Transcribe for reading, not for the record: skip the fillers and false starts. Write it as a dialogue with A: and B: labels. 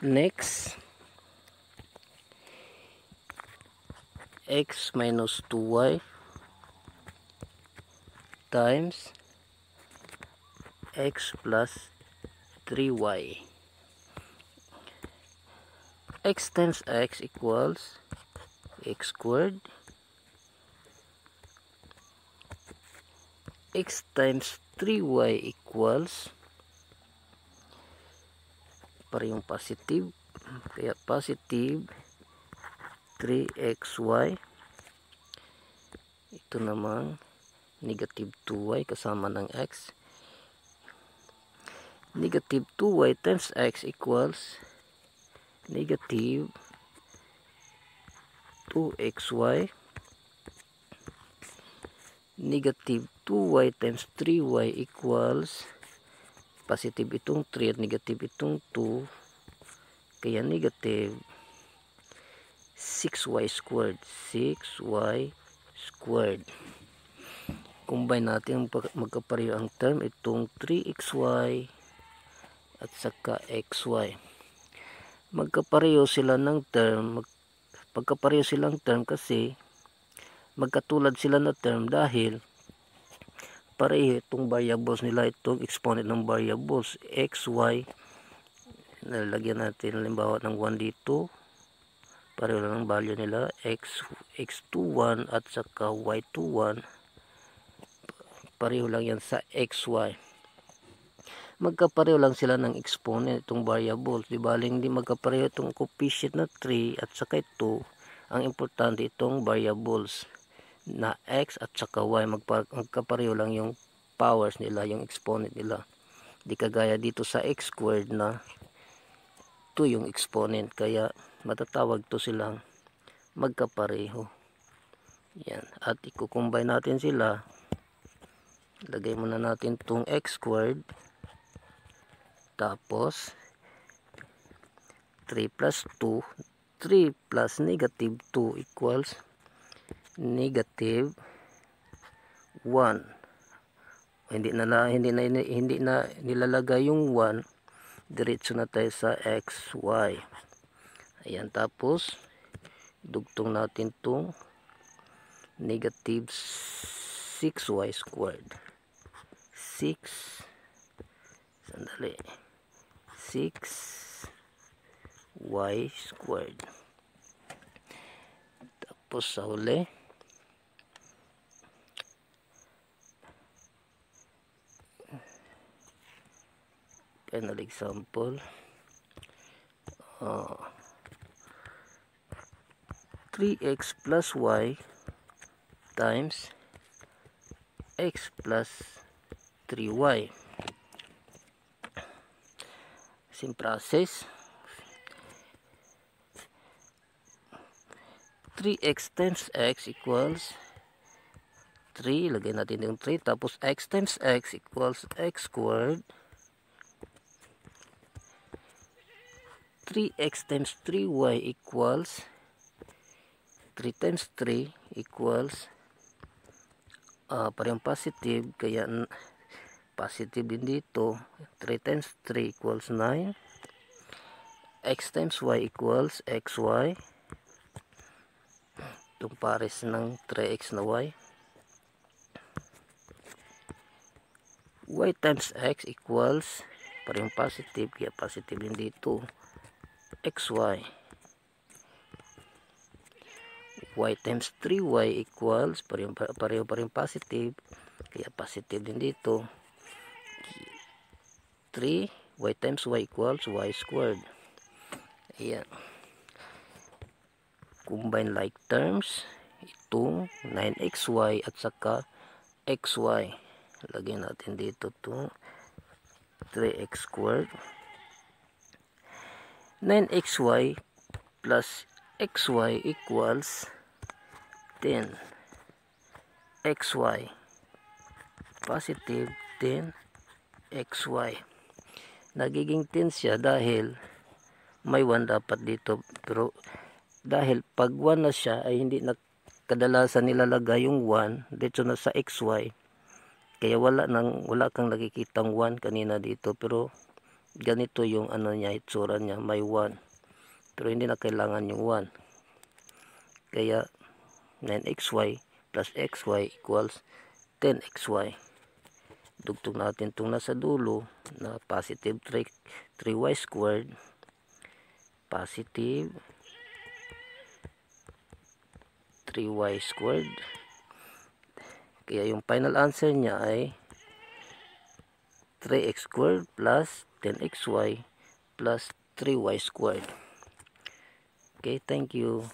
A: Next, x minus 2y times x plus 3y. X times x equals x squared. X times 3y equals, parehong positive, kaya positive 3xy. Ito namang negative 2y kasama ng x. Negative 2y times x equals negative 2xy. Negative 2y times 3y equals, positive itong 3 at negative itong 2, kaya negative 6y squared. 6y squared. Combine natin magkapareho ang term, itong 3xy at saka xy. Magkapareho sila ng term, pagkapareho silang term kasi magkatulad sila na term dahil pareho itong variables nila, itong exponent ng variables x, y. Nalagyan natin halimbawa ng 1 dito, pareho lang ang value nila, x21 at saka y21, pareho lang yan sa xy. Magkapareho lang sila ng exponent itong variables, di ba? Hindi magkapareho itong coefficient na 3 at saka ito. Ang importante itong variables na x at saka y, magkapareho lang yung powers nila, yung exponent nila. Di kagaya dito sa x squared na 2 yung exponent, kaya matatawag to silang magkapareho. Yan. At i-combine natin sila. Lagay muna natin itong x squared. Tapos 3 plus 2, 3 plus negative 2 equals negative 1. Hindi na nilalagay yung 1, diretso na tayo sa x, y. Ayan, tapos dugtong natin tong negative 6y squared. 6, sandali, 6y squared. Tapos sa huli, final example, 3x plus y times x plus 3y. Same process. 3x times x equals 3. Lagay natin yung 3. Tapos x times x equals x squared. 3x times 3y equals 3 times 3 equals parehong positive, kaya positive din dito. 3 times 3 equals 9. X times y equals xy. Itong pares ng 3x na y. Y times x equals, parehong positive, kaya positive din dito, xy. Y times 3y equals, parehong positive, kaya positive din dito, 3. Y times y equals y squared. Ayan. Combine like terms, itong 9xy at saka xy. Lagay natin dito itong 3x squared. 9xy plus xy equals 10. xy positive 10 xy. Nagiging 10 siya dahil may 1 dapat dito, pero dahil pag 1 na siya ay hindi na kadalasan nilalagay yung 1 dito na sa xy, kaya wala kang nakikitang 1 kanina dito, pero ganito yung ano niya, itsura niya, may 1. Pero hindi na kailangan yung 1. Kaya 9xy plus xy equals 10xy. Dugtong natin itong nasa dulo na positive 3y squared, positive 3y squared. Kaya yung final answer niya ay 3x squared plus 10xy plus 3y squared. Okay, thank you.